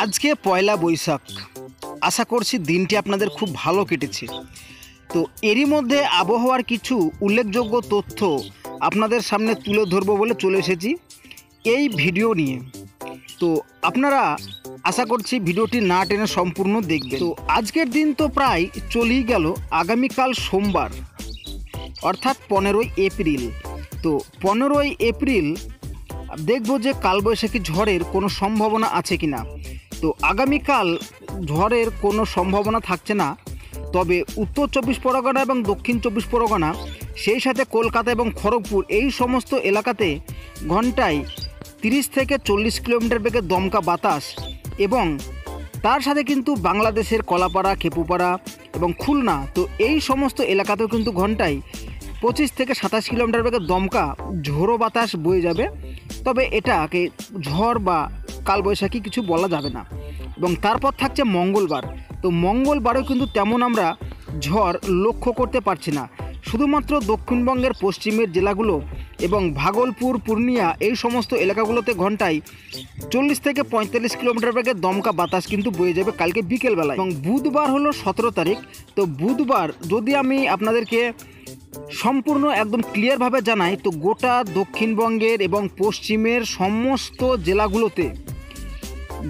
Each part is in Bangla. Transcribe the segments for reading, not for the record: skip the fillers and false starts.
আজকে পয়লা বৈশাখ। আশা করছি দিনটি আপনাদের খুব ভালো কেটেছে। তো এরই মধ্যে আবহাওয়ার কিছু উল্লেখযোগ্য তথ্য আপনাদের সামনে তুলে ধরবো বলে চলে এসেছি এই ভিডিও নিয়ে। তো আপনারা আশা করছি ভিডিওটি না টেনে সম্পূর্ণ দেখবেন। তো আজকের দিন তো প্রায় চলেই গেল, আগামীকাল সোমবার অর্থাৎ 15ই এপ্রিল। তো 15ই এপ্রিল দেখব যে কালবৈশাখী ঝড়ের কোনো সম্ভাবনা আছে কি না। তো আগামীকাল ঝড়ের কোনো সম্ভাবনা থাকছে না, তবে উত্তর 24 পরগনা এবং দক্ষিণ 24 পরগনা, সেই সাথে কলকাতা এবং খড়গপুর, এই সমস্ত এলাকাতে ঘন্টায় 30 থেকে 40 কিলোমিটার বেগে দমকা বাতাস, এবং তার সাথে কিন্তু বাংলাদেশের কলাপাড়া, খেপুপাড়া এবং খুলনা, তো এই সমস্ত এলাকাতেও কিন্তু ঘন্টায় 25 থেকে 27 কিলোমিটার বেগে দমকা ঝোড়ো বাতাস বয়ে যাবে। তবে এটাকে ঝড় বা কালবৈশাখী কিছু বলা যাবে না। এবং তারপর থাকছে মঙ্গলবার। তো মঙ্গলবারও কিন্তু তেমন আমরা ঝড় লক্ষ্য করতে পারছি না। শুধুমাত্র দক্ষিণবঙ্গের পশ্চিমের জেলাগুলো এবং ভাগলপুর, পূর্ণিয়া, এই সমস্ত এলাকাগুলোতে ঘন্টায় 40 থেকে 45 কিলোমিটার বেগে দমকা বাতাস কিন্তু বয়ে যাবে কালকে বিকেলবেলায়। এবং বুধবার হলো 17 তারিখ। তো বুধবার যদি আমি আপনাদেরকে সম্পূর্ণ একদম ক্লিয়ারভাবে জানাই, তো গোটা দক্ষিণবঙ্গের এবং পশ্চিমের সমস্ত জেলাগুলোতে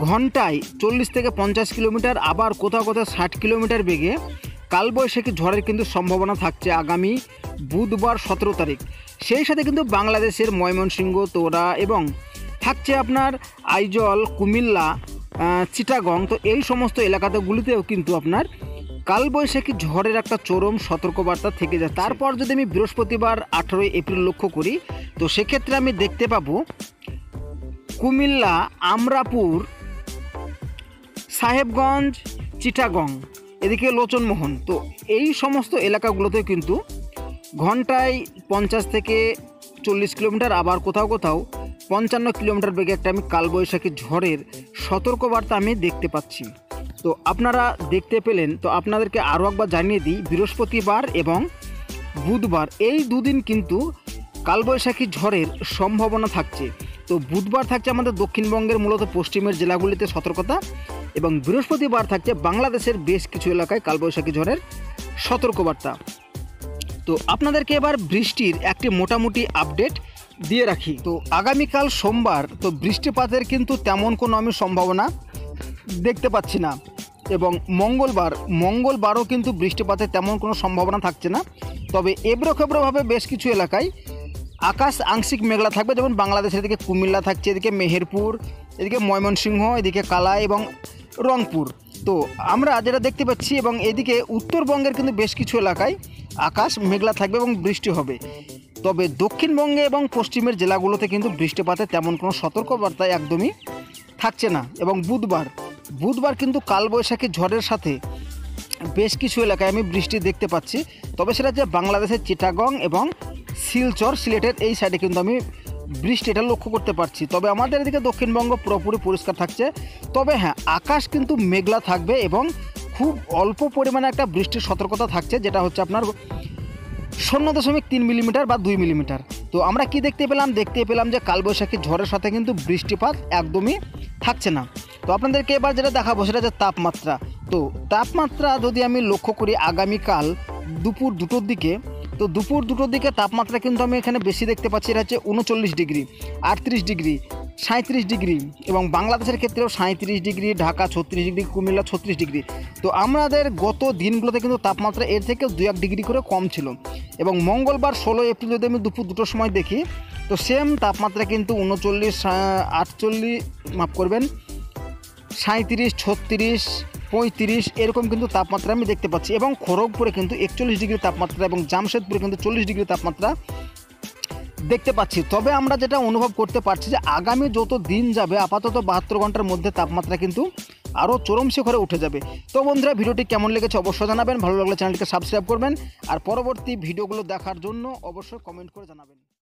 ঘন্টায় 40 থেকে 50 কিলোমিটার, আবার কোথাও কোথাও 60 কিলোমিটার বেগে কালবৈশাখী ঝড়ের কিন্তু সম্ভাবনা থাকছে আগামী বুধবার 17 তারিখ। সেই সাথে কিন্তু বাংলাদেশের ময়মনসিংহ, তোরা এবং থাকছে আপনার আইজল, কুমিল্লা, চিটাগং, তো এই সমস্ত এলাকাগুলিতেও কিন্তু আপনার কালবৈশাখী ঝড়ের একটা চরম সতর্কবার্তা থেকে যায়। তারপর যদি আমি বৃহস্পতিবার 18 এপ্রিল লক্ষ্য করি, তো সেক্ষেত্রে আমি দেখতে পাবো কুমিল্লা, আমরাপুর, সাহেবগঞ্জ, চিটাগং, এদিকে লোচনমোহন, তো এই সমস্ত এলাকাগুলোতে কিন্তু ঘন্টায় 50 থেকে 40 কিলোমিটার, আবার কোথাও কোথাও 55 কিলোমিটার বেগে একটা আমি কালবৈশাখী ঝড়ের সতর্কবার্তা আমি দেখতে পাচ্ছি। তো আপনারা দেখতে পেলেন। তো আপনাদেরকে আরও একবার জানিয়ে দিই, বৃহস্পতিবার এবং বুধবার এই দুদিন কিন্তু কালবৈশাখী ঝড়ের সম্ভাবনা থাকছে। তো বুধবার থাকছে আমাদের দক্ষিণবঙ্গের মূলত পশ্চিমের জেলাগুলিতে সতর্কতা, এবং বৃহস্পতিবার থাকছে বাংলাদেশের বেশ কিছু এলাকায় কালবৈশাখী ঝড়ের সতর্কবার্তা। তো আপনাদেরকে এবার বৃষ্টির একটি মোটামুটি আপডেট দিয়ে রাখি। তো আগামীকাল সোমবার, তো বৃষ্টিপাতের কিন্তু তেমন কোনো আমি সম্ভাবনা দেখতে পাচ্ছি না। এবং মঙ্গলবারও কিন্তু বৃষ্টিপাতের তেমন কোনো সম্ভাবনা থাকছে না। তবে এবড়োখেবড়োভাবে বেশ কিছু এলাকায় আকাশ আংশিক মেঘলা থাকবে, যেমন বাংলাদেশের এদিকে কুমিল্লা থাকছে, এদিকে মেহেরপুর, এদিকে ময়মনসিংহ, এদিকে কালাই এবং রংপুর। তো আমরা যেটা দেখতে পাচ্ছি, এবং এদিকে উত্তরবঙ্গের কিন্তু বেশ কিছু এলাকায় আকাশ মেঘলা থাকবে এবং বৃষ্টি হবে। তবে দক্ষিণবঙ্গে এবং পশ্চিমের জেলাগুলোতে কিন্তু বৃষ্টিপাতের তেমন কোনো সতর্কবার্তা একদমই থাকছে না। এবং বুধবার কিন্তু কালবৈশাখী ঝড়ের সাথে বেশ কিছু এলাকায় আমি বৃষ্টি দেখতে পাচ্ছি। তবে সেটা যে বাংলাদেশের চিটাগং এবং শিলচর, সিলেটের এই সাইডে কিন্তু আমি বৃষ্টিটা লক্ষ্য করতে পারছি। তবে আমাদের এদিকে দক্ষিণবঙ্গ পুরোপুরি পরিষ্কার থাকছে। তবে হ্যাঁ, আকাশ কিন্তু মেঘলা থাকবে এবং খুব অল্প পরিমাণে একটা বৃষ্টির সতর্কতা থাকছে, যেটা হচ্ছে আপনার 0.3 মিলিমিটার বা 2 মিলিমিটার। তো আমরা কি দেখতে পেলাম যে কালবৈশাখী ঝড়ের সাথে কিন্তু বৃষ্টিপাত একদমই থাকছে না। তো আপনাদেরকে এবার যেটা দেখাবো সেটা হচ্ছে তাপমাত্রা। তো তাপমাত্রা যদি আমি লক্ষ্য করি আগামীকাল দুপুর 2টোর দিকে, তো দুপুর 2টোর দিকে তাপমাত্রা কিন্তু আমি এখানে বেশি দেখতে পাচ্ছি। এটা হচ্ছে 39 ডিগ্রি, 38 ডিগ্রি, 37 ডিগ্রি, এবং বাংলাদেশের ক্ষেত্রেও 37 degree, Dhaka 36 degree, Comilla 36 degree. তো আমাদের গত দিনগুলোতে কিন্তু তাপমাত্রা এর থেকেও 2-1 ডিগ্রি করে কম ছিল। এবং মঙ্গলবার 16 এপ্রিল যদি আমি দুপুর 2টোর সময় দেখি, তো সেম তাপমাত্রা কিন্তু 39, 38, মাফ করবেন, 37, 36, 35 এরকম কিন্তু তাপমাত্রা আমি দেখতে পাচ্ছি। এবং খড়গপুরে কিন্তু 41 ডিগ্রি তাপমাত্রা, এবং জামশেদপুরে কিন্তু 40 ডিগ্রি তাপমাত্রা দেখতে পাচ্ছি। তবে আমরা যেটা অনুভব করতে পারছি যে আগামী যত দিন যাবে, আপাতত 72 ঘন্টার মধ্যে তাপমাত্রা কিন্তু আরও চরম শিখরে উঠে যাবে। তো বন্ধুরা, ভিডিওটি কেমন লেগেছে অবশ্যই জানাবেন। ভালো লাগলে চ্যানেলটিকে সাবস্ক্রাইব করবেন, আর পরবর্তী ভিডিওগুলো দেখার জন্য অবশ্যই কমেন্ট করে জানাবেন।